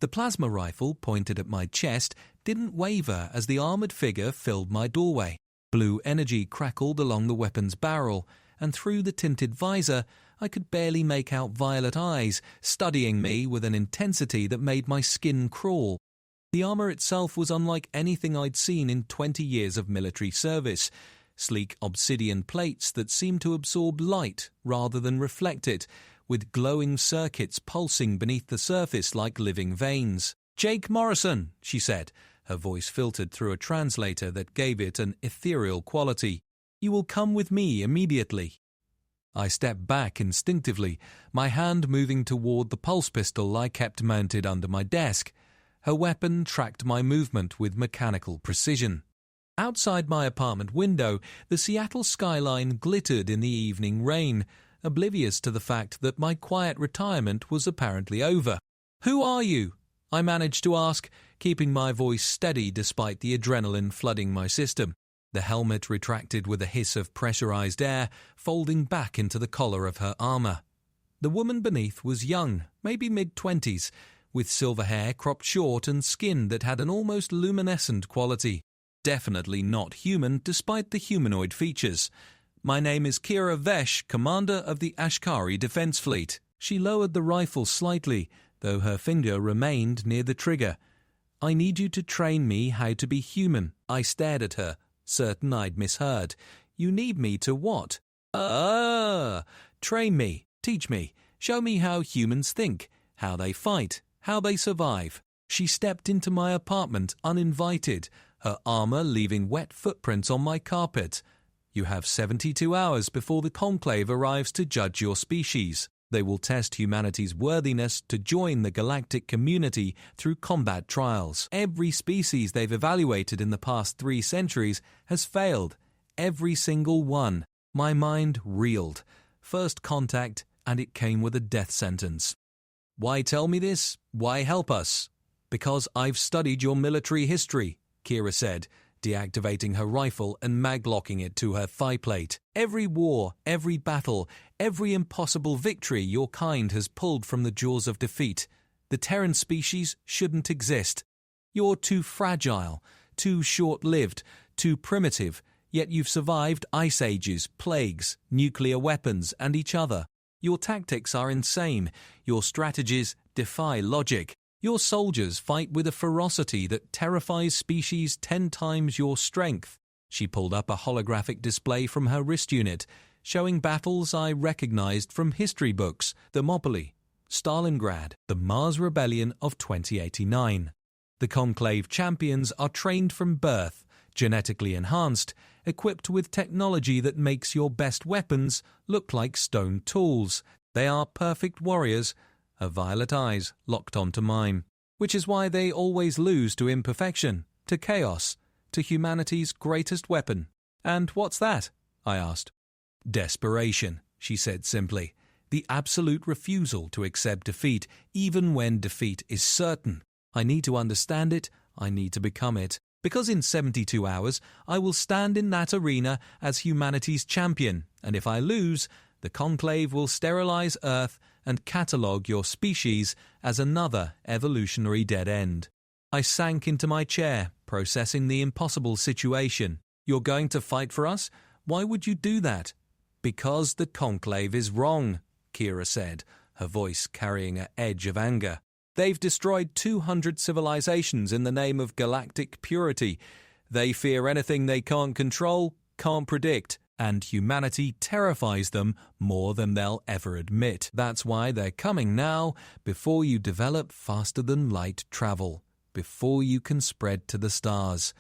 The plasma rifle pointed at my chest didn't waver as the armoured figure filled my doorway. Blue energy crackled along the weapon's barrel, and through the tinted visor I could barely make out violet eyes studying me with an intensity that made my skin crawl. The armour itself was unlike anything I'd seen in 20 years of military service. Sleek obsidian plates that seemed to absorb light rather than reflect it, with glowing circuits pulsing beneath the surface like living veins. "Jake Morrison," she said, her voice filtered through a translator that gave it an ethereal quality. "You will come with me immediately." I stepped back instinctively, my hand moving toward the pulse pistol I kept mounted under my desk. Her weapon tracked my movement with mechanical precision. Outside my apartment window, the Seattle skyline glittered in the evening rain, oblivious to the fact that my quiet retirement was apparently over. "Who are you?" I managed to ask, keeping my voice steady despite the adrenaline flooding my system. The helmet retracted with a hiss of pressurized air, folding back into the collar of her armor. The woman beneath was young, maybe mid-20s, with silver hair cropped short and skin that had an almost luminescent quality. Definitely not human, despite the humanoid features. "My name is Kira Vesh, commander of the Ashkari Defense Fleet." She lowered the rifle slightly, though her finger remained near the trigger. "I need you to train me how to be human." I stared at her, certain I'd misheard. "You need me to what?" Train me, teach me, show me how humans think, how they fight, how they survive." She stepped into my apartment uninvited, her armor leaving wet footprints on my carpet. "You have 72 hours before the Conclave arrives to judge your species. They will test humanity's worthiness to join the galactic community through combat trials. Every species they've evaluated in the past 3 centuries has failed. Every single one." My mind reeled. First contact, and it came with a death sentence. "Why tell me this? Why help us?" "Because I've studied your military history," Kira said, deactivating her rifle and maglocking it to her thigh plate. "Every war, every battle, every impossible victory your kind has pulled from the jaws of defeat. The Terran species shouldn't exist. You're too fragile, too short-lived, too primitive, yet you've survived ice ages, plagues, nuclear weapons, and each other. Your tactics are insane. Your strategies defy logic. Your soldiers fight with a ferocity that terrifies species 10 times your strength." She pulled up a holographic display from her wrist unit, showing battles I recognized from history books: Thermopylae, Stalingrad, the Mars Rebellion of 2089. The Conclave champions are trained from birth, genetically enhanced, equipped with technology that makes your best weapons look like stone tools. They are perfect warriors. Her violet eyes locked onto mine. "Which is why they always lose to imperfection, to chaos, to humanity's greatest weapon." "And what's that?" I asked. "Desperation," she said simply. "The absolute refusal to accept defeat, even when defeat is certain. I need to understand it. I need to become it. Because in 72 hours, I will stand in that arena as humanity's champion, and if I lose, the Conclave will sterilize Earth and catalogue your species as another evolutionary dead end." I sank into my chair, processing the impossible situation. "You're going to fight for us? Why would you do that?" "Because the Conclave is wrong," Kira said, her voice carrying an edge of anger. "They've destroyed 200 civilizations in the name of galactic purity. They fear anything they can't control, can't predict, and humanity terrifies them more than they'll ever admit. That's why they're coming now, before you develop faster-than-light travel, before you can spread to the stars."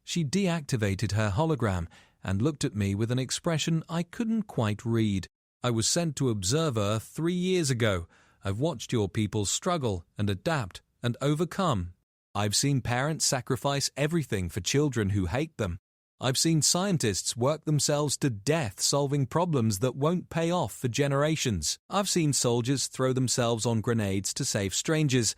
She deactivated her hologram and looked at me with an expression I couldn't quite read. "I was sent to observe Earth 3 years ago. I've watched your people struggle and adapt and overcome. I've seen parents sacrifice everything for children who hate them. I've seen scientists work themselves to death solving problems that won't pay off for generations. I've seen soldiers throw themselves on grenades to save strangers.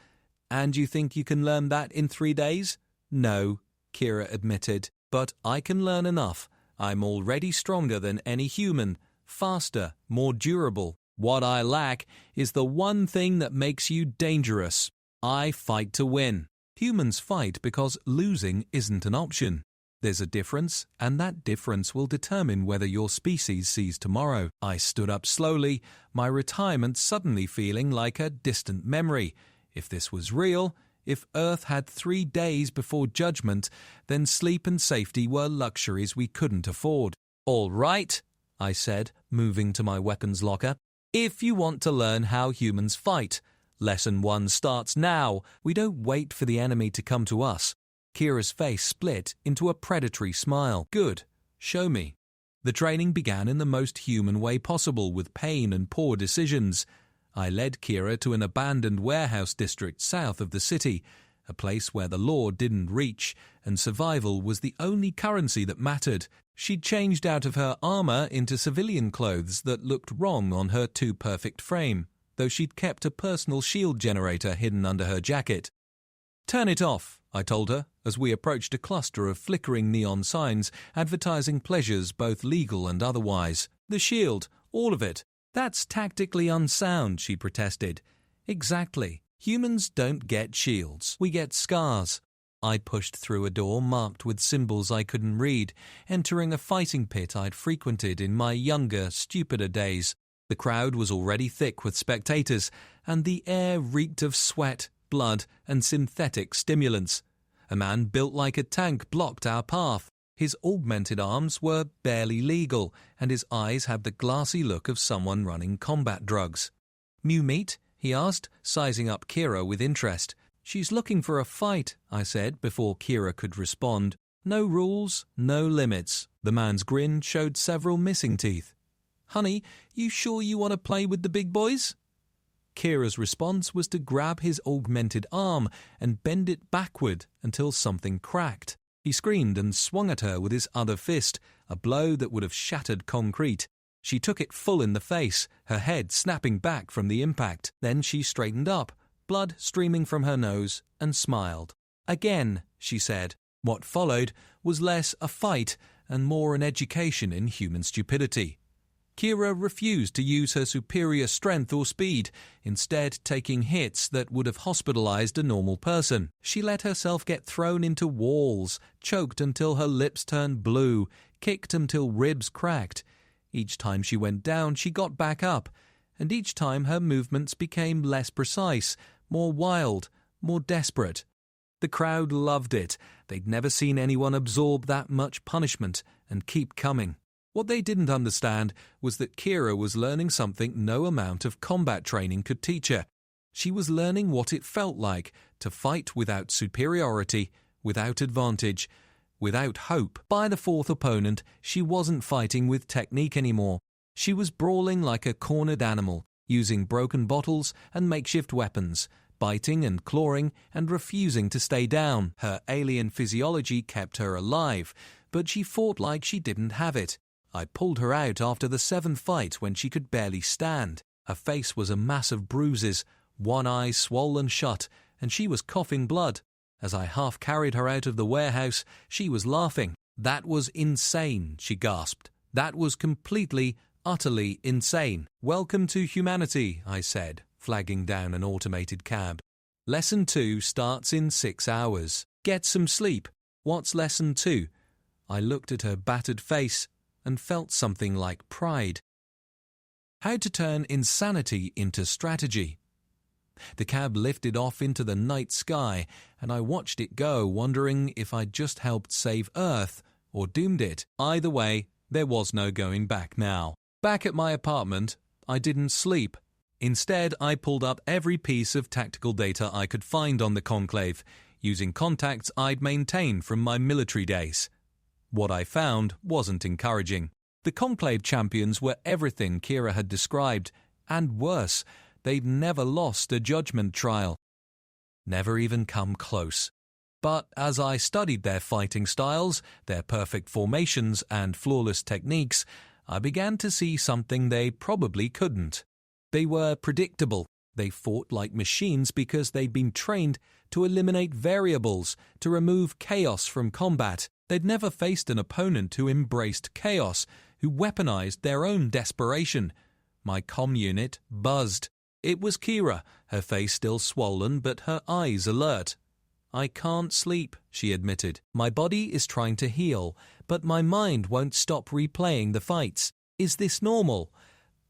And you think you can learn that in 3 days? No," Kira admitted, "but I can learn enough. I'm already stronger than any human, faster, more durable. What I lack is the one thing that makes you dangerous." I fight to win. Humans fight because losing isn't an option. There's a difference, and that difference will determine whether your species sees tomorrow. I stood up slowly, my retirement suddenly feeling like a distant memory. If this was real, if Earth had 3 days before judgment, then sleep and safety were luxuries we couldn't afford. "All right," I said, moving to my weapons locker. "If you want to learn how humans fight, Lesson 1 starts now. We don't wait for the enemy to come to us." Kira's face split into a predatory smile. "Good. Show me." The training began in the most human way possible, with pain and poor decisions. I led Kira to an abandoned warehouse district south of the city, a place where the law didn't reach, and survival was the only currency that mattered. She'd changed out of her armor into civilian clothes that looked wrong on her too-perfect frame, though she'd kept a personal shield generator hidden under her jacket. "Turn it off," I told her, as we approached a cluster of flickering neon signs advertising pleasures both legal and otherwise. "The shield, all of it." "That's tactically unsound," she protested. "Exactly. Humans don't get shields. We get scars." I pushed through a door marked with symbols I couldn't read, entering a fighting pit I'd frequented in my younger, stupider days. The crowd was already thick with spectators, and the air reeked of sweat, blood, and synthetic stimulants. A man built like a tank blocked our path. His augmented arms were barely legal, and his eyes had the glassy look of someone running combat drugs. "New meat?" he asked, sizing up Kira with interest. "She's looking for a fight," I said before Kira could respond. "No rules, no limits." The man's grin showed several missing teeth. "Honey, you sure you want to play with the big boys?" Kira's response was to grab his augmented arm and bend it backward until something cracked. He screamed and swung at her with his other fist, a blow that would have shattered concrete. She took it full in the face, her head snapping back from the impact. Then she straightened up, blood streaming from her nose, and smiled. "Again," she said. What followed was less a fight and more an education in human stupidity. Kira refused to use her superior strength or speed, instead taking hits that would have hospitalized a normal person. She let herself get thrown into walls, choked until her lips turned blue, kicked until ribs cracked. Each time she went down, she got back up, and each time her movements became less precise, more wild, more desperate. The crowd loved it. They'd never seen anyone absorb that much punishment and keep coming. What they didn't understand was that Kira was learning something no amount of combat training could teach her. She was learning what it felt like to fight without superiority, without advantage, without hope. By the fourth opponent, she wasn't fighting with technique anymore. She was brawling like a cornered animal, using broken bottles and makeshift weapons, biting and clawing and refusing to stay down. Her alien physiology kept her alive, but she fought like she didn't have it. I pulled her out after the 7th fight when she could barely stand. Her face was a mass of bruises, one eye swollen shut, and she was coughing blood. As I half carried her out of the warehouse, she was laughing. "That was insane," she gasped. "That was completely, utterly insane." "Welcome to humanity," I said, flagging down an automated cab. "Lesson 2 starts in 6 hours. Get some sleep." "What's lesson 2? I looked at her battered face and felt something like pride. How to turn insanity into strategy. The cab lifted off into the night sky, and I watched it go, wondering if I'd just helped save Earth or doomed it. Either way, there was no going back now. Back at my apartment, I didn't sleep. Instead, I pulled up every piece of tactical data I could find on the Conclave, using contacts I'd maintained from my military days. What I found wasn't encouraging. The Conclave champions were everything Kira had described, and worse, they'd never lost a judgment trial. Never even come close. But as I studied their fighting styles, their perfect formations and flawless techniques, I began to see something they probably couldn't. They were predictable. They fought like machines because they'd been trained to eliminate variables, to remove chaos from combat. They'd never faced an opponent who embraced chaos, who weaponized their own desperation. My comm unit buzzed. It was Kira, her face still swollen but her eyes alert. "I can't sleep," she admitted. "My body is trying to heal, but my mind won't stop replaying the fights. Is this normal?"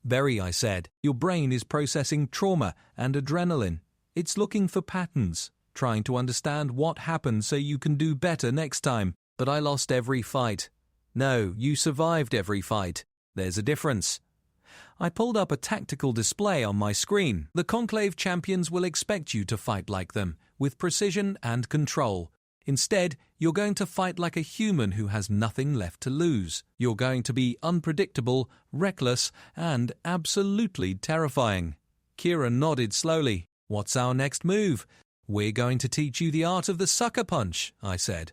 "Very," I said. "Your brain is processing trauma and adrenaline. It's looking for patterns, trying to understand what happened so you can do better next time. But I lost every fight." "No, you survived every fight. There's a difference." I pulled up a tactical display on my screen. "The Conclave champions will expect you to fight like them, with precision and control. Instead, you're going to fight like a human who has nothing left to lose. You're going to be unpredictable, reckless, and absolutely terrifying." Kira nodded slowly. "What's our next move?" "We're going to teach you the art of the sucker punch," I said.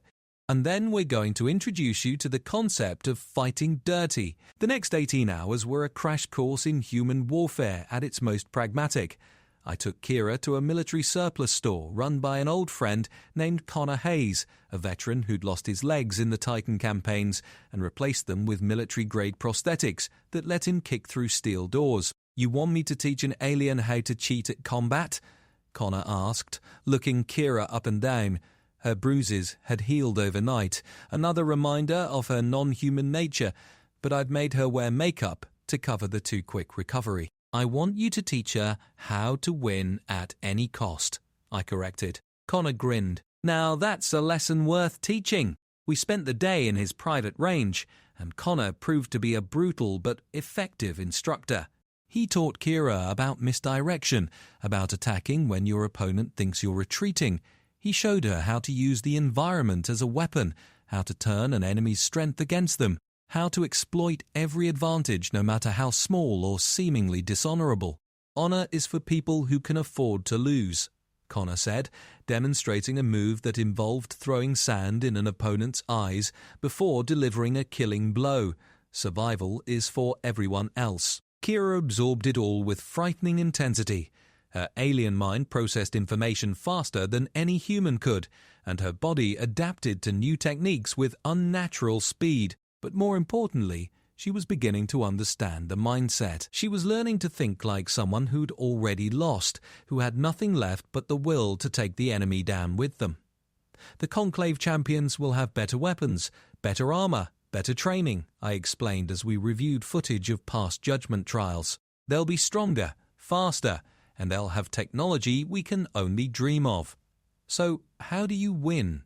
"And then we're going to introduce you to the concept of fighting dirty." The next 18 hours were a crash course in human warfare at its most pragmatic. I took Kira to a military surplus store run by an old friend named Connor Hayes, a veteran who'd lost his legs in the Titan campaigns and replaced them with military-grade prosthetics that let him kick through steel doors. "You want me to teach an alien how to cheat at combat?" Connor asked, looking Kira up and down. Her bruises had healed overnight, another reminder of her non-human nature, but I'd made her wear makeup to cover the too quick recovery. "I want you to teach her how to win at any cost," I corrected. Connor grinned. "Now that's a lesson worth teaching." We spent the day in his private range, and Connor proved to be a brutal but effective instructor. He taught Kira about misdirection, about attacking when your opponent thinks you're retreating. He showed her how to use the environment as a weapon, how to turn an enemy's strength against them, how to exploit every advantage no matter how small or seemingly dishonorable. "Honor is for people who can afford to lose," Connor said, demonstrating a move that involved throwing sand in an opponent's eyes before delivering a killing blow. "Survival is for everyone else." Kira absorbed it all with frightening intensity. Her alien mind processed information faster than any human could, and her body adapted to new techniques with unnatural speed. But more importantly, she was beginning to understand the mindset. She was learning to think like someone who'd already lost, who had nothing left but the will to take the enemy down with them. "The Conclave champions will have better weapons, better armor, better training," I explained as we reviewed footage of past judgment trials. "They'll be stronger, faster, and they'll have technology we can only dream of." "So, how do you win?"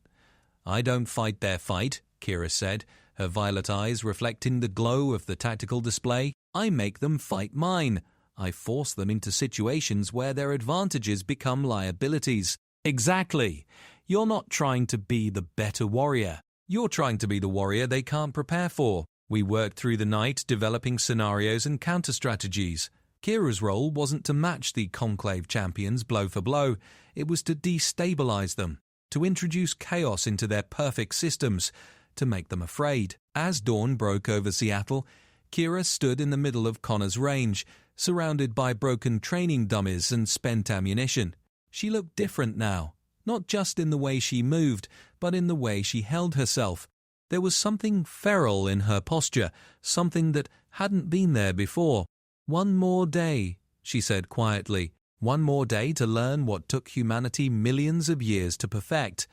"I don't fight their fight," Kira said, her violet eyes reflecting the glow of the tactical display. "I make them fight mine. I force them into situations where their advantages become liabilities." "Exactly. You're not trying to be the better warrior. You're trying to be the warrior they can't prepare for." We worked through the night developing scenarios and counter-strategies. Kira's role wasn't to match the Conclave champions blow for blow. It was to destabilize them, to introduce chaos into their perfect systems, to make them afraid. As dawn broke over Seattle, Kira stood in the middle of Connor's range, surrounded by broken training dummies and spent ammunition. She looked different now, not just in the way she moved, but in the way she held herself. There was something feral in her posture, something that hadn't been there before. "One more day," she said quietly. "One more day to learn what took humanity millions of years to perfect."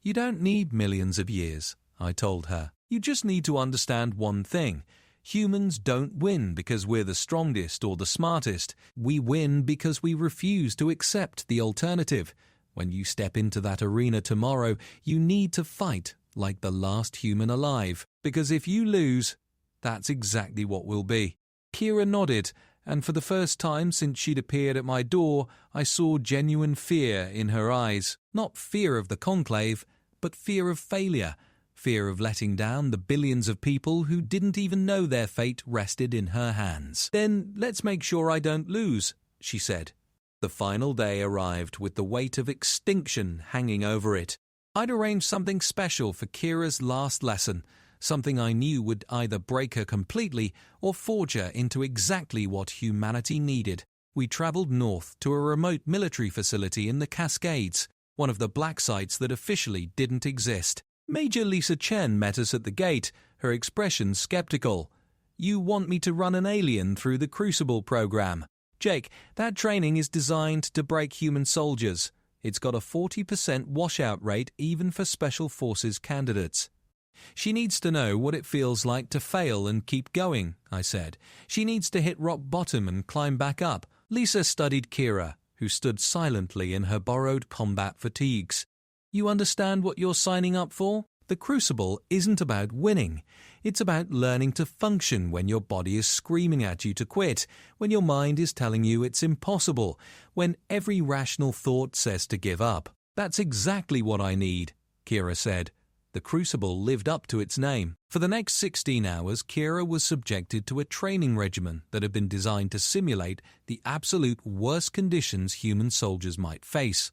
"You don't need millions of years," I told her. "You just need to understand one thing. Humans don't win because we're the strongest or the smartest. We win because we refuse to accept the alternative. When you step into that arena tomorrow, you need to fight like the last human alive. Because if you lose, that's exactly what we'll be." Kira nodded, and for the first time since she'd appeared at my door, I saw genuine fear in her eyes. Not fear of the Conclave, but fear of failure. Fear of letting down the billions of people who didn't even know their fate rested in her hands. "Then let's make sure I don't lose," she said. The final day arrived with the weight of extinction hanging over it. I'd arranged something special for Kira's last lesson, something I knew would either break her completely or forge her into exactly what humanity needed. We traveled north to a remote military facility in the Cascades, one of the black sites that officially didn't exist. Major Lisa Chen met us at the gate, her expression skeptical. "You want me to run an alien through the Crucible program?" Jake, that training is designed to break human soldiers. It's got a 40% washout rate even for Special Forces candidates. She needs to know what it feels like to fail and keep going, I said. She needs to hit rock bottom and climb back up. Lisa studied Kira, who stood silently in her borrowed combat fatigues. You understand what you're signing up for? The Crucible isn't about winning. It's about learning to function when your body is screaming at you to quit, when your mind is telling you it's impossible, when every rational thought says to give up. That's exactly what I need, Kira said. The Crucible lived up to its name. For the next 16 hours, Kira was subjected to a training regimen that had been designed to simulate the absolute worst conditions human soldiers might face.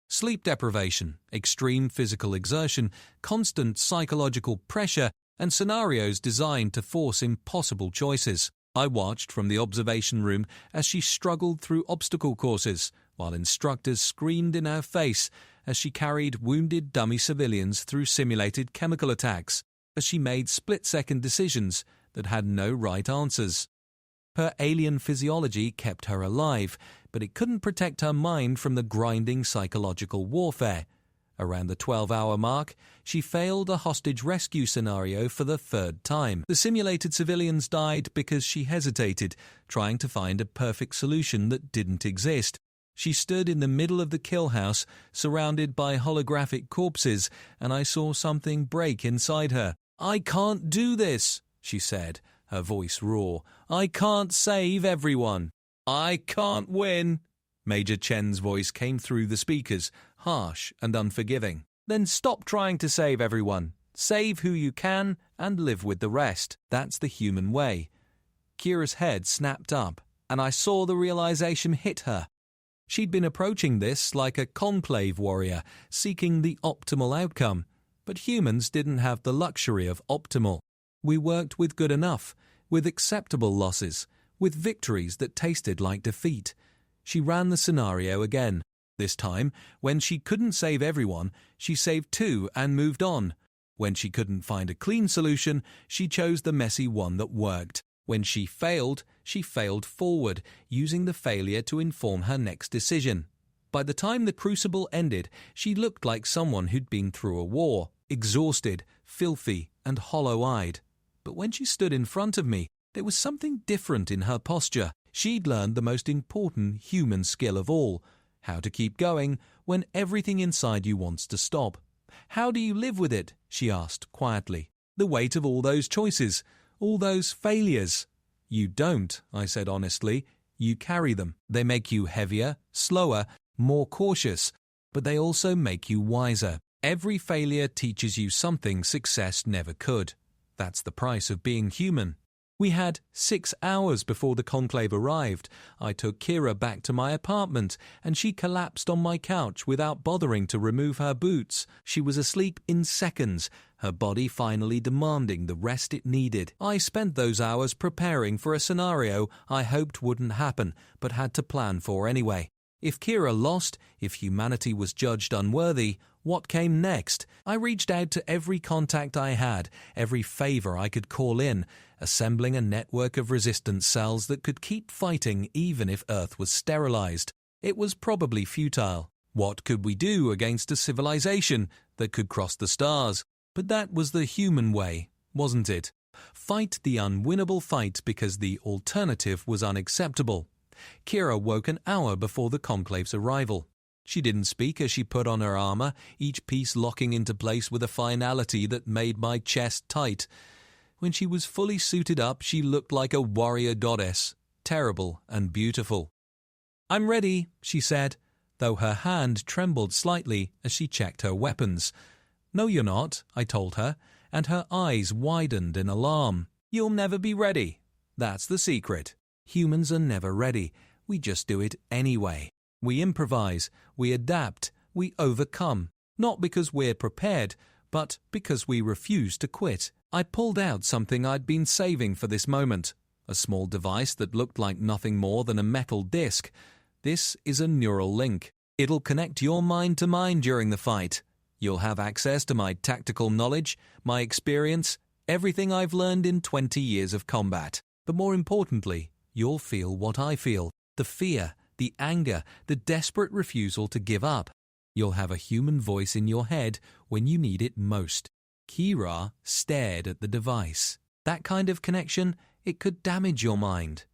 Sleep deprivation, extreme physical exertion, constant psychological pressure, and scenarios designed to force impossible choices. I watched from the observation room as she struggled through obstacle courses, while instructors screamed in her face as she carried wounded dummy civilians through simulated chemical attacks, as she made split-second decisions that had no right answers. Her alien physiology kept her alive, but it couldn't protect her mind from the grinding psychological warfare. Around the 12-hour mark, she failed a hostage rescue scenario for the third time. The simulated civilians died because she hesitated, trying to find a perfect solution that didn't exist. She stood in the middle of the kill house, surrounded by holographic corpses, and I saw something break inside her. "I can't do this," she said, her voice raw. "I can't save everyone. I can't win." Major Chen's voice came through the speakers, harsh and unforgiving. "Then stop trying to save everyone. Save who you can and live with the rest. That's the human way." Kira's head snapped up, and I saw the realization hit her. She'd been approaching this like a conclave warrior, seeking the optimal outcome. But humans didn't have the luxury of optimal. We worked with good enough, with acceptable losses, with victories that tasted like defeat. She ran the scenario again. This time, when she couldn't save everyone, she saved two and moved on. When she couldn't find a clean solution, she chose the messy one that worked. When she failed forward, using the failure to inform her next decision. By the time the Crucible ended, she looked like someone who'd been through a war, exhausted, filthy, and hollow-eyed. But when she stood in front of me, there was something different in her posture. She'd learned the most important human skill of all, how to keep going when everything inside you wants to stop. "How do you live with it?" she asked quietly. "The weight of all those choices, all those failures." "You don't," I said honestly. "You carry them. They make you heavier, slower, more cautious, but they also make you wiser. Every failure teaches you something success never could. That's the price of being human." We had 6 hours before the conclave arrived. I took Kira back to my apartment, and she collapsed on my couch without bothering to remove her boots. She was asleep in seconds, her body finally demanding the rest it needed. I spent those hours preparing for a scenario I hoped wouldn't happen, but had to plan for anyway. If Kira lost, if humanity was judged unworthy, what came next? I reached out to every contact I had, every favor I could call in, assembling a network of resistance cells that could keep fighting even if Earth was sterilized. It was probably futile. What could we do against a civilization that could cross the stars? But that was the human way, wasn't it? Fight the unwinnable fight because the alternative was unacceptable. Kira woke an hour before the conclave's arrival. She didn't speak as she put on her armor, each piece locking into place with a finality that made my chest tight. When she was fully suited up, she looked like a warrior goddess, terrible and beautiful. "I'm ready," she said, though her hand trembled slightly as she checked her weapons. "No, you're not," I told her, and her eyes widened in alarm. "You'll never be ready. That's the secret. Humans are never ready. We just do it anyway. We improvise, we adapt, we overcome. Not because we're prepared, but because we refuse to quit." I pulled out something I'd been saving for this moment, a small device that looked like nothing more than a metal disc. This is a neural link. It'll connect your mind to mine during the fight. You'll have access to my tactical knowledge, my experience, everything I've learned in 20 years of combat. But more importantly, you'll feel what I feel, the the fear, the anger, the desperate refusal to give up. You'll have a human voice in your head when you need it most. Kira stared at the device. That kind of connection, it could damage your mind.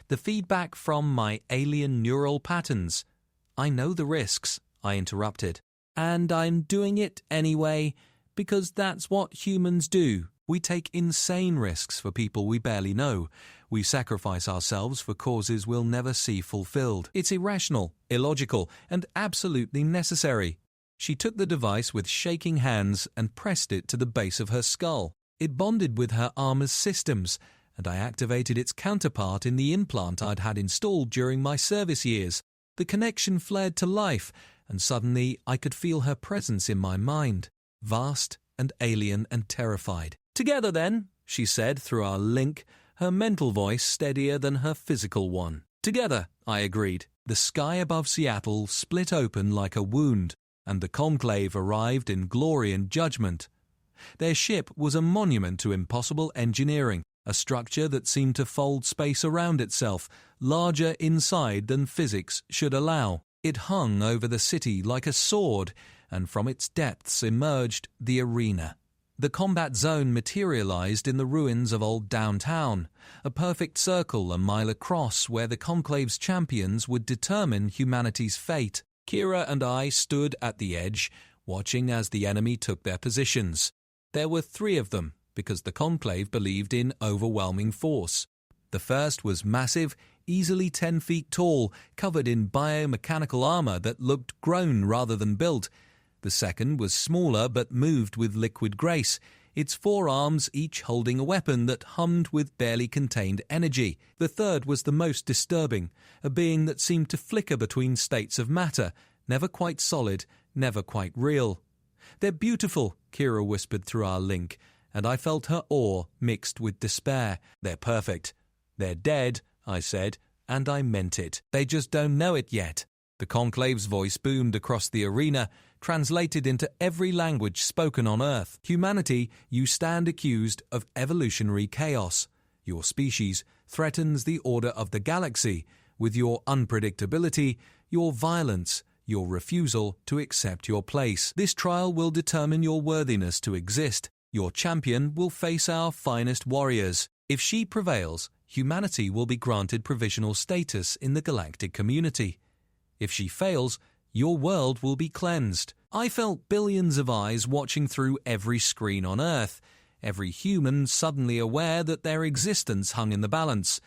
The feedback from my alien neural patterns. I know the risks, I interrupted. And I'm doing it anyway, because that's what humans do. We take insane risks for people we barely know. We sacrifice ourselves for causes we'll never see fulfilled. It's irrational, illogical, and absolutely necessary. She took the device with shaking hands and pressed it to the base of her skull. It bonded with her armor's systems, and I activated its counterpart in the implant I'd had installed during my service years. The connection flared to life, and suddenly I could feel her presence in my mind, vast and alien and terrified. "Together then," she said through our link, her mental voice steadier than her physical one. "Together," I agreed. The sky above Seattle split open like a wound, and the conclave arrived in glory and judgment. Their ship was a monument to impossible engineering, a structure that seemed to fold space around itself, larger inside than physics should allow. It hung over the city like a sword, and from its depths emerged the arena. The combat zone materialized in the ruins of old downtown, a perfect circle a mile across where the Conclave's champions would determine humanity's fate. Kira and I stood at the edge, watching as the enemy took their positions. There were 3 of them, because the Conclave believed in overwhelming force. The first was massive, easily 10 feet tall, covered in biomechanical armor that looked grown rather than built. The second was smaller but moved with liquid grace, its 4 arms each holding a weapon that hummed with barely contained energy. The third was the most disturbing, a being that seemed to flicker between states of matter, never quite solid, never quite real. "They're beautiful," Kira whispered through our link, and I felt her awe mixed with despair. "They're perfect." "They're dead," I said, and I meant it. "They just don't know it yet." The Conclave's voice boomed across the arena, translated into every language spoken on Earth. "Humanity, you stand accused of evolutionary chaos. Your species threatens the order of the galaxy with your unpredictability, your violence, your refusal to accept your place. This trial will determine your worthiness to exist. Your champion will face our finest warriors. If she prevails, humanity will be granted provisional status in the galactic community. If she fails, your world will be cleansed." I felt billions of eyes watching through every screen on Earth, every human suddenly aware that their existence hung in the balance.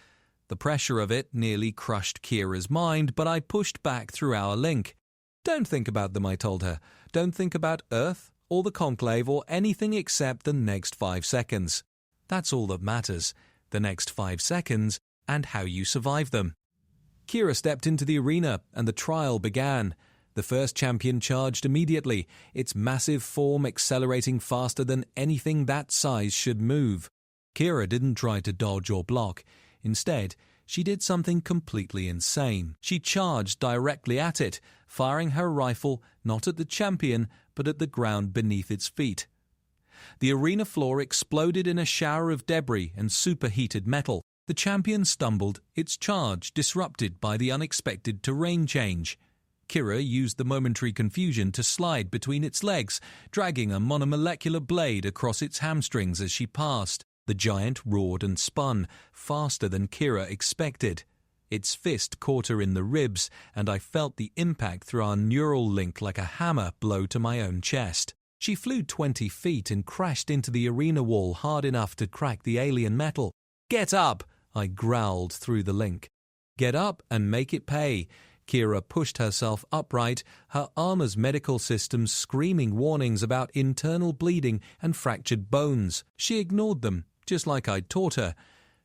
The pressure of it nearly crushed Kira's mind, but I pushed back through our link. "Don't think about them," I told her. "Don't think about Earth or the Conclave or anything except the next 5 seconds. That's all that matters, the next 5 seconds and how you survive them." Kira stepped into the arena and the trial began. The first champion charged immediately, its massive form accelerating faster than anything that size should move. Kira didn't try to dodge or block. Instead, she did something completely insane. She charged directly at it, firing her rifle not at the champion, but at the ground beneath its feet. The arena floor exploded in a shower of debris and superheated metal. The champion stumbled, its charge disrupted by the unexpected terrain change. Kira used the momentary confusion to slide between its legs, dragging a monomolecular blade across its hamstrings as she passed. The giant roared and spun, faster than Kira expected. Its fist caught her in the ribs, and I felt the impact through our neural link like a hammer blow to my own chest. She flew 20 feet and crashed into the arena wall hard enough to crack the alien metal. "Get up!" I growled through the link. "Get up and make it pay." Kira pushed herself upright, her armor's medical systems screaming warnings about internal bleeding and fractured bones. She ignored them, just like I'd taught her.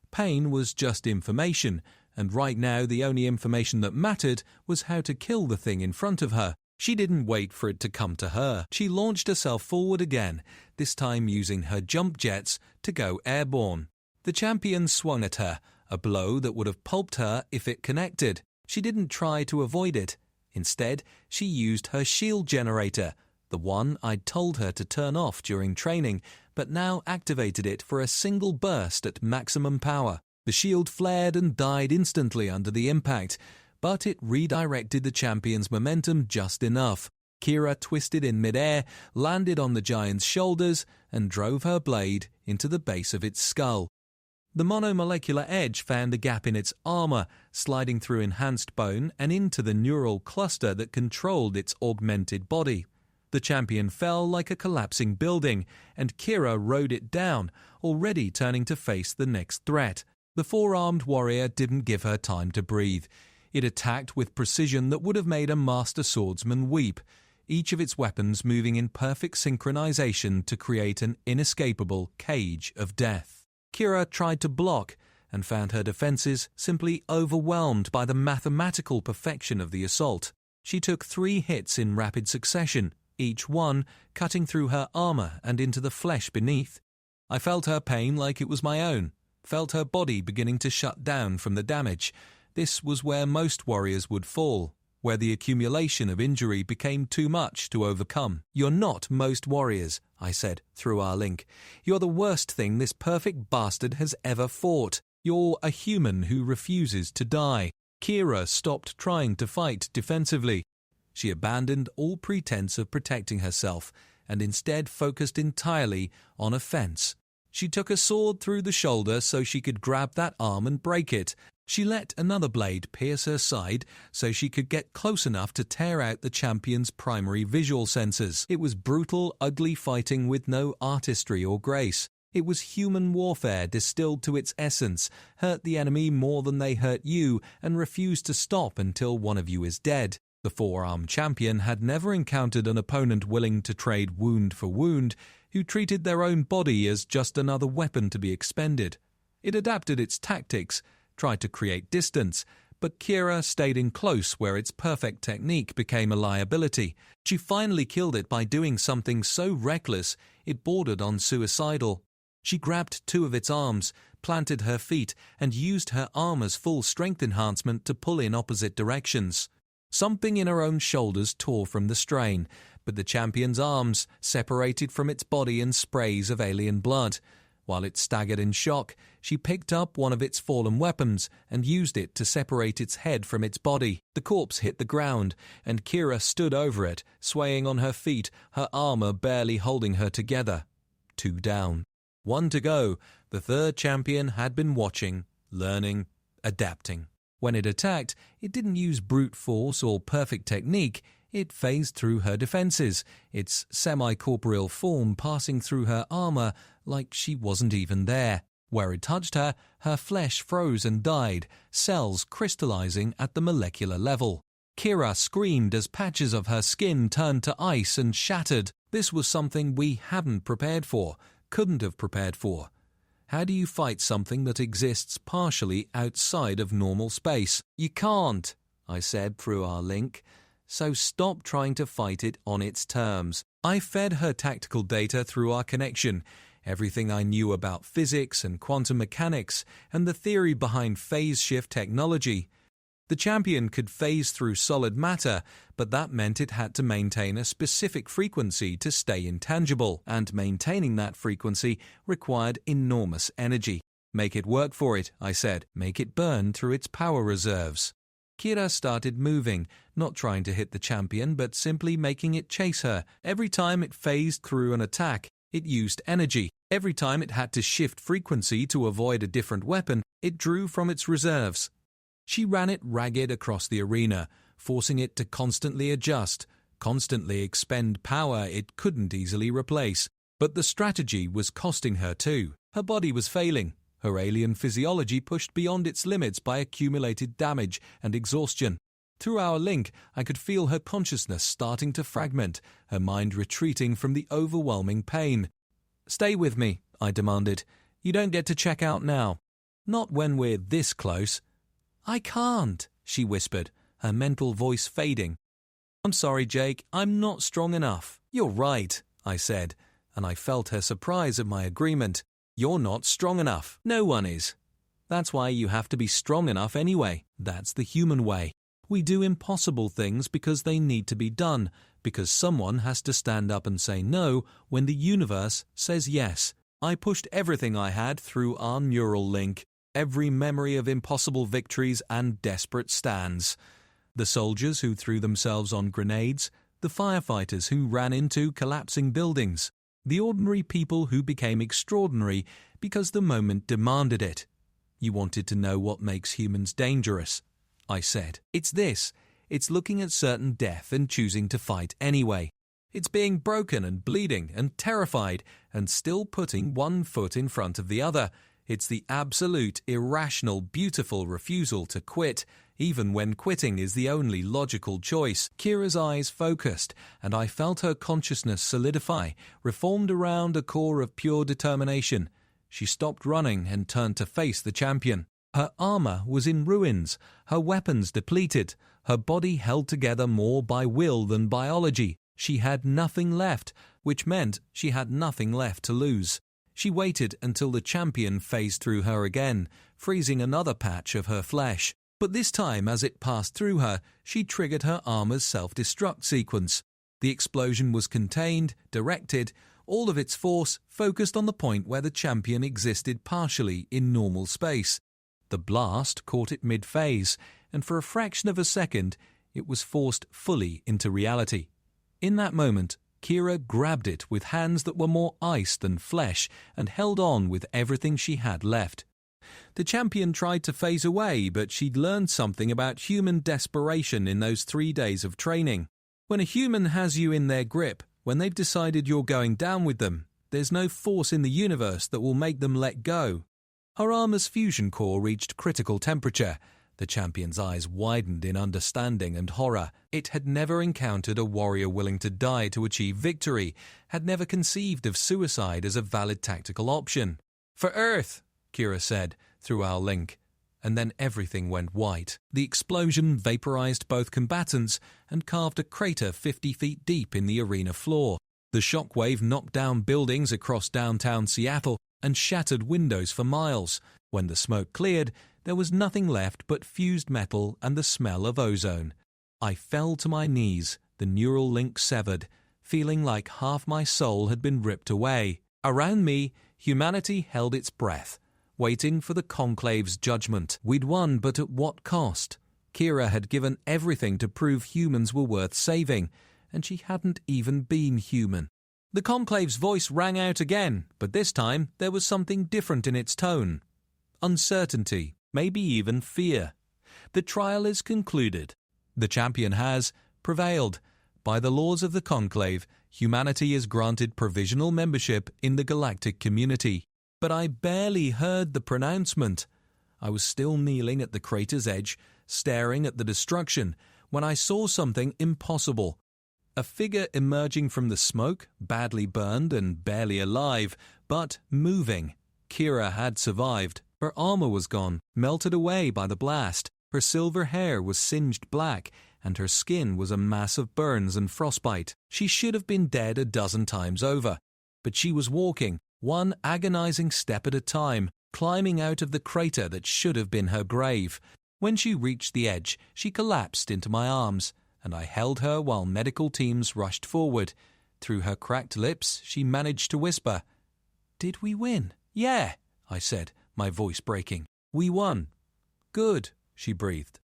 Pain was just information, and right now the only information that mattered was how to kill the thing in front of her. She didn't wait for it to come to her. She launched herself forward again, this time using her jump jets to go airborne. The champion swung at her, a blow that would have pulped her if it connected. She didn't try to avoid it. Instead, she used her shield generator, the one I'd told her to turn off during training, but now activated it for a single burst at maximum power. The shield flared and died instantly under the impact, but it redirected the champion's momentum just enough. Kira twisted in midair, landed on the giant's shoulders, and drove her blade into the base of its skull. The monomolecular edge found a gap in its armor, sliding through enhanced bone and into the neural cluster that controlled its augmented body. The champion fell like a collapsing building, and Kira rode it down, already turning to face the next threat. The four-armed warrior didn't give her time to breathe. It attacked with precision that would have made a master swordsman weep, each of its weapons moving in perfect synchronization to create an inescapable cage of death. Kira tried to block and found her defenses simply overwhelmed by the mathematical perfection of the assault. She took 3 hits in rapid succession, each one cutting through her armor and into the flesh beneath. I felt her pain like it was my own, felt her body beginning to shut down from the damage. This was where most warriors would fall, where the accumulation of injury became too much to overcome. "You're not most warriors," I said through our link. "You're the worst thing this perfect bastard has ever fought. You're a human who refuses to die." Kira stopped trying to fight defensively. She abandoned all pretense of protecting herself and instead focused entirely on offense. She took a sword through the shoulder so she could grab that arm and break it. She let another blade pierce her side so she could get close enough to tear out the champion's primary visual sensors. It was brutal, ugly fighting with no artistry or grace. It was human warfare distilled to its essence. Hurt the enemy more than they hurt you and refuse to stop until one of you is dead. The four-armed champion had never encountered an opponent willing to trade wound for wound, who treated their own body as just another weapon to be expended. It adapted its tactics, tried to create distance, but Kira stayed in close where its perfect technique became a liability. She finally killed it by doing something so reckless it bordered on suicidal. She grabbed 2 of its arms, planted her feet, and used her armor's full strength enhancement to pull in opposite directions. Something in her own shoulders tore from the strain, but the champion's arms separated from its body in sprays of alien blood. While it staggered in shock, she picked up one of its fallen weapons and used it to separate its head from its body. The corpse hit the ground, and Kira stood over it, swaying on her feet, her armor barely holding her together. 2 down. 1 to go. The third champion had been watching, learning, adapting. When it attacked, it didn't use brute force or perfect technique. It phased through her defenses, its semi-corporeal form passing through her armor like she wasn't even there. Where it touched her, her flesh froze and died, cells crystallizing at the molecular level. Kira screamed as patches of her skin turned to ice and shattered. This was something we hadn't prepared for, couldn't have prepared for. How do you fight something that exists partially outside of normal space? "You can't," I said through our link. "So stop trying to fight it on its terms." I fed her tactical data through our connection, everything I knew about physics and quantum mechanics and the theory behind phase shift technology. The champion could phase through solid matter, but that meant it had to maintain a specific frequency to stay intangible, and maintaining that frequency required enormous energy. "Make it work for it," I said. "Make it burn through its power reserves." Kira started moving, not trying to hit the champion, but simply making it chase her. Every time it phased through an attack, it used energy. Every time it had to shift frequency to avoid a different weapon, it drew from its reserves. She ran it ragged across the arena, forcing it to constantly adjust, constantly expend power it couldn't easily replace. But the strategy was costing her too. Her body was failing. Her alien physiology pushed beyond its limits by accumulated damage and exhaustion. Through our link, I could feel her consciousness starting to fragment, her mind retreating from the overwhelming pain. "Stay with me," I demanded. "You don't get to check out now. Not when we're this close." "I can't," she whispered, her mental voice fading. "I'm sorry, Jake, I'm not strong enough." "You're right," I said, and I felt her surprise at my agreement. "You're not strong enough. No one is. That's why you have to be strong enough anyway. That's the human way. We do impossible things because they need to be done, because someone has to stand up and say no when the universe says yes." I pushed everything I had through our neural link. every memory of impossible victories and desperate stands. The soldiers who threw themselves on grenades, the firefighters who ran into collapsing buildings, the ordinary people who became extraordinary because the moment demanded it. You wanted to know what makes humans dangerous, I said. It's this. It's looking at certain death and choosing to fight anyway. It's being broken and bleeding and terrified and still putting one foot in front of the other. It's the absolute, irrational, beautiful refusal to quit, even when quitting is the only logical choice. Kira's eyes focused, and I felt her consciousness solidify, reformed around a core of pure determination. She stopped running and turned to face the champion. Her armor was in ruins, her weapons depleted, her body held together more by will than biology. She had nothing left, which meant she had nothing left to lose. She waited until the champion phased through her again, freezing another patch of her flesh. But this time, as it passed through her, she triggered her armor's self-destruct sequence. The explosion was contained, directed, all of its force focused on the point where the champion existed partially in normal space. The blast caught it mid-phase, and for a fraction of a second, it was forced fully into reality. In that moment, Kira grabbed it with hands that were more ice than flesh and held on with everything she had left. The champion tried to phase away, but she'd learned something about human desperation in those 3 days of training. When a human has you in their grip, when they've decided you're going down with them, there's no force in the universe that will make them let go. Her armor's fusion core reached critical temperature. The champion's eyes widened in understanding and horror. It had never encountered a warrior willing to die to achieve victory, had never conceived of suicide as a valid tactical option. "For Earth," Kira said, through our link. And then everything went white. The explosion vaporized both combatants and carved a crater 50 feet deep in the arena floor. The shockwave knocked down buildings across downtown Seattle and shattered windows for miles. When the smoke cleared, there was nothing left but fused metal and the smell of ozone. I fell to my knees, the neural link severed, feeling like half my soul had been ripped away. Around me, humanity held its breath, waiting for the Conclave's judgment. We'd won, but at what cost? Kira had given everything to prove humans were worth saving, and she hadn't even been human. The Conclave's voice rang out again, but this time there was something different in its tone. Uncertainty, maybe even fear. The trial is concluded. The champion has prevailed. By the laws of the Conclave, humanity is granted provisional membership in the galactic community. But I barely heard the pronouncement. I was still kneeling at the crater's edge, staring at the destruction, when I saw something impossible. A figure emerging from the smoke, badly burned and barely alive, but moving. Kira had survived. Her armor was gone, melted away by the blast. Her silver hair was singed black, and her skin was a mass of burns and frostbite. She should have been dead a dozen times over. But she was walking, one agonizing step at a time, climbing out of the crater that should have been her grave. When she reached the edge, she collapsed into my arms, and I held her while medical teams rushed forward. Through her cracked lips, she managed to whisper, "Did we win?" "Yeah," I said, my voice breaking. "We won." "Good," she breathed.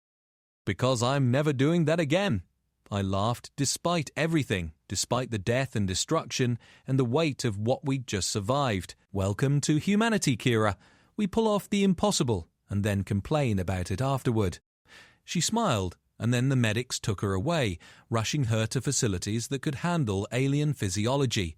"Because I'm never doing that again." I laughed, despite everything, despite the death and destruction and the weight of what we'd just survived. Welcome to humanity, Kira. We pull off the impossible and then complain about it afterward. She smiled, and then the medics took her away, rushing her to facilities that could handle alien physiology.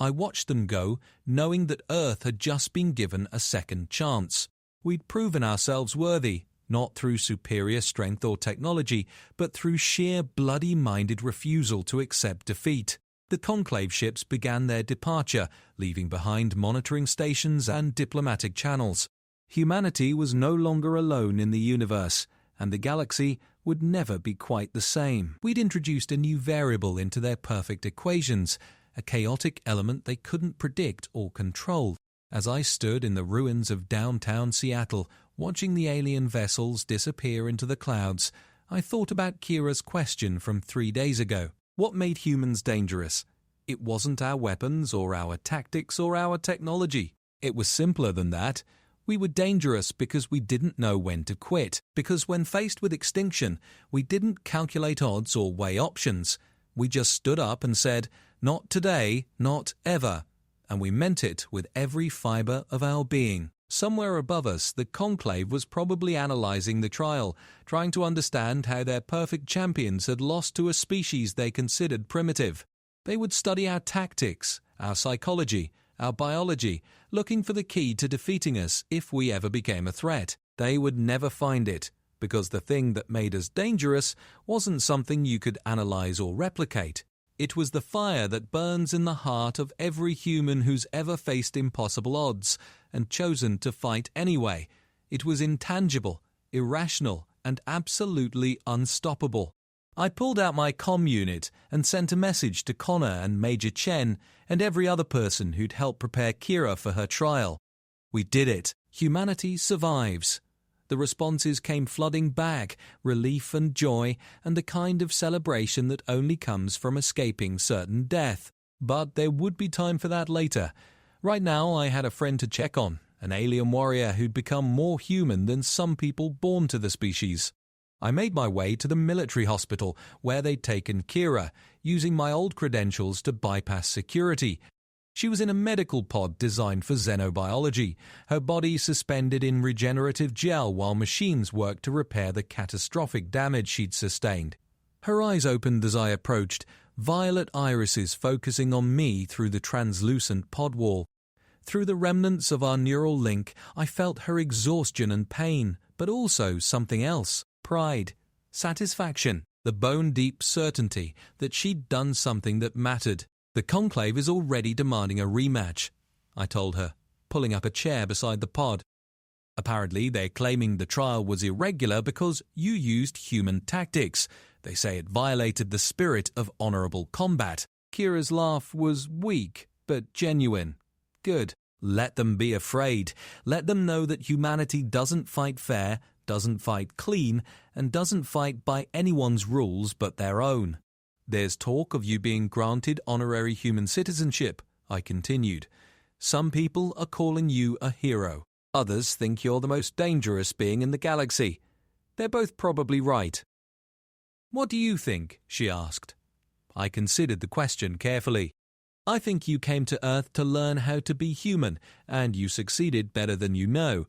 I watched them go, knowing that Earth had just been given a second chance. We'd proven ourselves worthy, not through superior strength or technology, but through sheer bloody-minded refusal to accept defeat. The Conclave ships began their departure, leaving behind monitoring stations and diplomatic channels. Humanity was no longer alone in the universe, and the galaxy would never be quite the same. We'd introduced a new variable into their perfect equations, a chaotic element they couldn't predict or control. As I stood in the ruins of downtown Seattle, watching the alien vessels disappear into the clouds, I thought about Kira's question from 3 days ago. What made humans dangerous? It wasn't our weapons or our tactics or our technology. It was simpler than that. We were dangerous because we didn't know when to quit, because when faced with extinction, we didn't calculate odds or weigh options. We just stood up and said, "Not today, not ever." And we meant it with every fibre of our being. Somewhere above us, the Conclave was probably analysing the trial, trying to understand how their perfect champions had lost to a species they considered primitive. They would study our tactics, our psychology, our biology, looking for the key to defeating us if we ever became a threat. They would never find it, because the thing that made us dangerous wasn't something you could analyse or replicate. It was the fire that burns in the heart of every human who's ever faced impossible odds and chosen to fight anyway. It was intangible, irrational, and absolutely unstoppable. I pulled out my comm unit and sent a message to Connor and Major Chen and every other person who'd helped prepare Kira for her trial. We did it. Humanity survives. The responses came flooding back, relief and joy, and the kind of celebration that only comes from escaping certain death. But there would be time for that later. Right now I had a friend to check on, an alien warrior who'd become more human than some people born to the species. I made my way to the military hospital where they'd taken Kira, using my old credentials to bypass security. She was in a medical pod designed for xenobiology, her body suspended in regenerative gel while machines worked to repair the catastrophic damage she'd sustained. Her eyes opened as I approached, violet irises focusing on me through the translucent pod wall. Through the remnants of our neural link, I felt her exhaustion and pain, but also something else. Pride, satisfaction, the bone-deep certainty that she'd done something that mattered. "The Conclave is already demanding a rematch," I told her, pulling up a chair beside the pod. "Apparently they're claiming the trial was irregular because you used human tactics. They say it violated the spirit of honourable combat." Kira's laugh was weak, but genuine. "Good. Let them be afraid. Let them know that humanity doesn't fight fair, doesn't fight clean, and doesn't fight by anyone's rules but their own. There's talk of you being granted honorary human citizenship," I continued. "Some people are calling you a hero. Others think you're the most dangerous being in the galaxy. They're both probably right." "What do you think?" she asked. I considered the question carefully. "I think you came to Earth to learn how to be human, and you succeeded better than you know.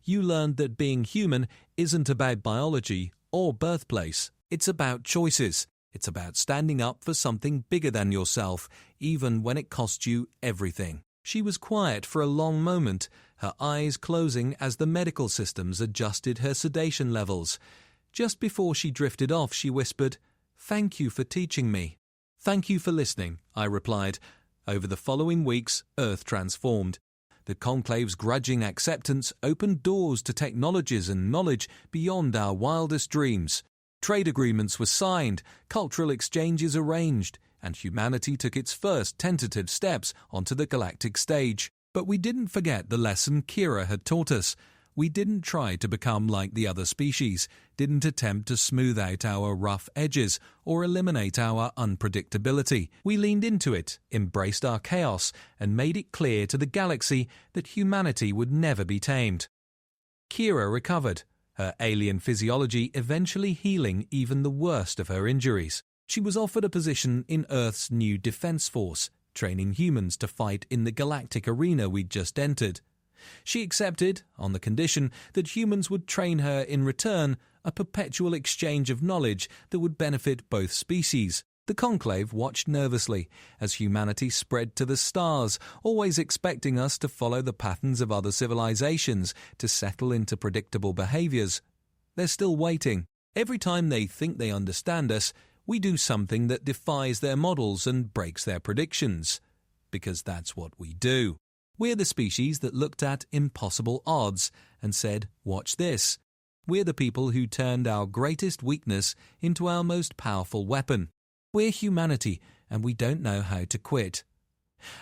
You learned that being human isn't about biology or birthplace. It's about choices. It's about standing up for something bigger than yourself, even when it costs you everything." She was quiet for a long moment, her eyes closing as the medical systems adjusted her sedation levels. Just before she drifted off, she whispered, "Thank you for teaching me." "Thank you for listening," I replied. Over the following weeks, Earth transformed. The Conclave's grudging acceptance opened doors to technologies and knowledge beyond our wildest dreams. Trade agreements were signed, cultural exchanges arranged, and humanity took its first tentative steps onto the galactic stage. But we didn't forget the lesson Kira had taught us. We didn't try to become like the other species, didn't attempt to smooth out our rough edges or eliminate our unpredictability. We leaned into it, embraced our chaos, and made it clear to the galaxy that humanity would never be tamed. Kira recovered, her alien physiology eventually healing even the worst of her injuries. She was offered a position in Earth's new defense force, training humans to fight in the galactic arena we'd just entered. She accepted, on the condition that humans would train her in return, a perpetual exchange of knowledge that would benefit both species. The Conclave watched nervously as humanity spread to the stars, always expecting us to follow the patterns of other civilizations to settle into predictable behaviors. They're still waiting. Every time they think they understand us, we do something that defies their models and breaks their predictions. Because that's what we do. We're the species that looked at impossible odds and said, "Watch this." We're the people who turned our greatest weakness into our most powerful weapon. We're humanity, and we don't know how to quit.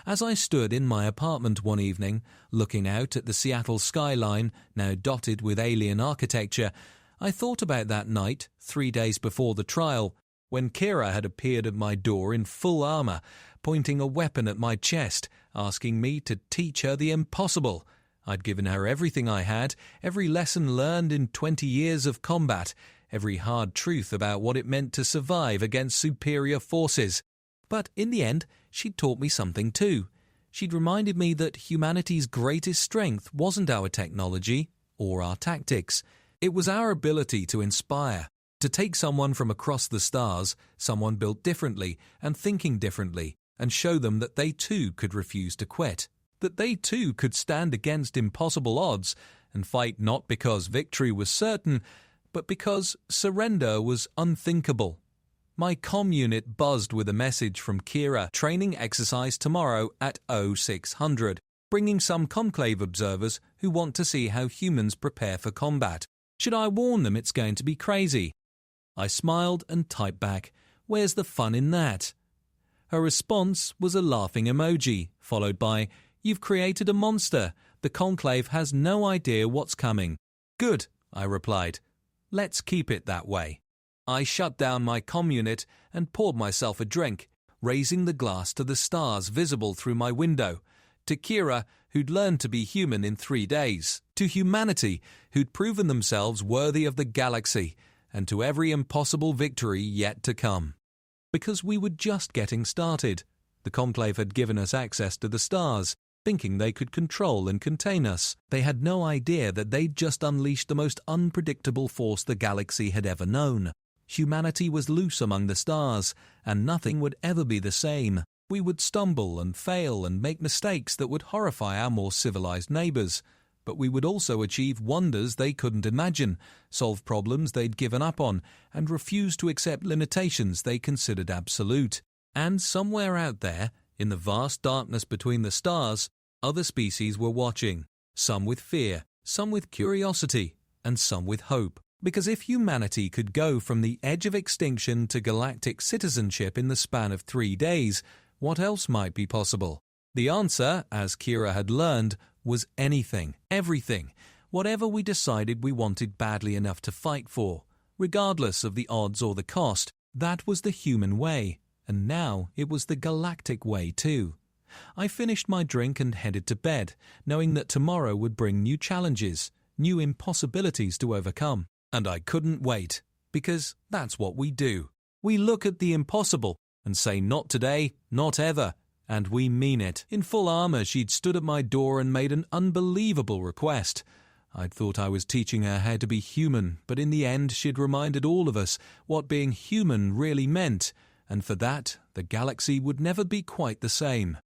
As I stood in my apartment one evening, looking out at the Seattle skyline, now dotted with alien architecture, I thought about that night, 3 days before the trial, when Kira had appeared at my door in full armor, pointing a weapon at my chest, asking me to teach her the impossible. I'd given her everything I had, every lesson learned in 20 years of combat, every hard truth about what it meant to survive against superior forces. But in the end, she'd taught me something too. She'd reminded me that humanity's greatest strength wasn't our technology or our tactics. It was our ability to inspire, to take someone from across the stars, someone built differently and thinking differently, and show them that they too could refuse to quit, that they too could stand against impossible odds and fight not because victory was certain, but because surrender was unthinkable. My comm unit buzzed with a message from Kira, training exercise tomorrow at 0600, bringing some conclave observers who want to see how humans prepare for combat. Should I warn them it's going to be crazy? I smiled and typed back, "Where's the fun in that?" Her response was a laughing emoji, followed by, "You've created a monster. The conclave has no idea what's coming." "Good," I replied. "Let's keep it that way." I shut down my comm unit and poured myself a drink, raising the glass to the stars visible through my window, to Kira, who'd learned to be human in 3 days, to humanity, who'd proven themselves worthy of the galaxy, and to every impossible victory yet to come. Because we were just getting started. The conclave had given us access to the stars, thinking they could control and contain us. They had no idea that they'd just unleashed the most unpredictable force the galaxy had ever known. Humanity was loose among the stars, and nothing would ever be the same. We would stumble and fail and make mistakes that would horrify our more civilized neighbors. But we would also achieve wonders they couldn't imagine, solve problems they'd given up on, and refuse to accept limitations they considered absolute. And somewhere out there, in the vast darkness between the stars, other species were watching, some with fear, some with curiosity, and some with hope. Because if humanity could go from the edge of extinction to galactic citizenship in the span of 3 days, what else might be possible? The answer, as Kira had learned, was anything, everything, whatever we decided we wanted badly enough to fight for, regardless of the odds or the cost. That was the human way, and now it was the galactic way too. I finished my drink and headed to bed, knowing that tomorrow would bring new challenges, new impossibilities to overcome. And I couldn't wait, because that's what we do. We look at the impossible and say not today, not ever, and we mean it. In full armor, she'd stood at my door and made an unbelievable request. I'd thought I was teaching her how to be human, but in the end she'd reminded all of us what being human really meant, and for that, the galaxy would never be quite the same.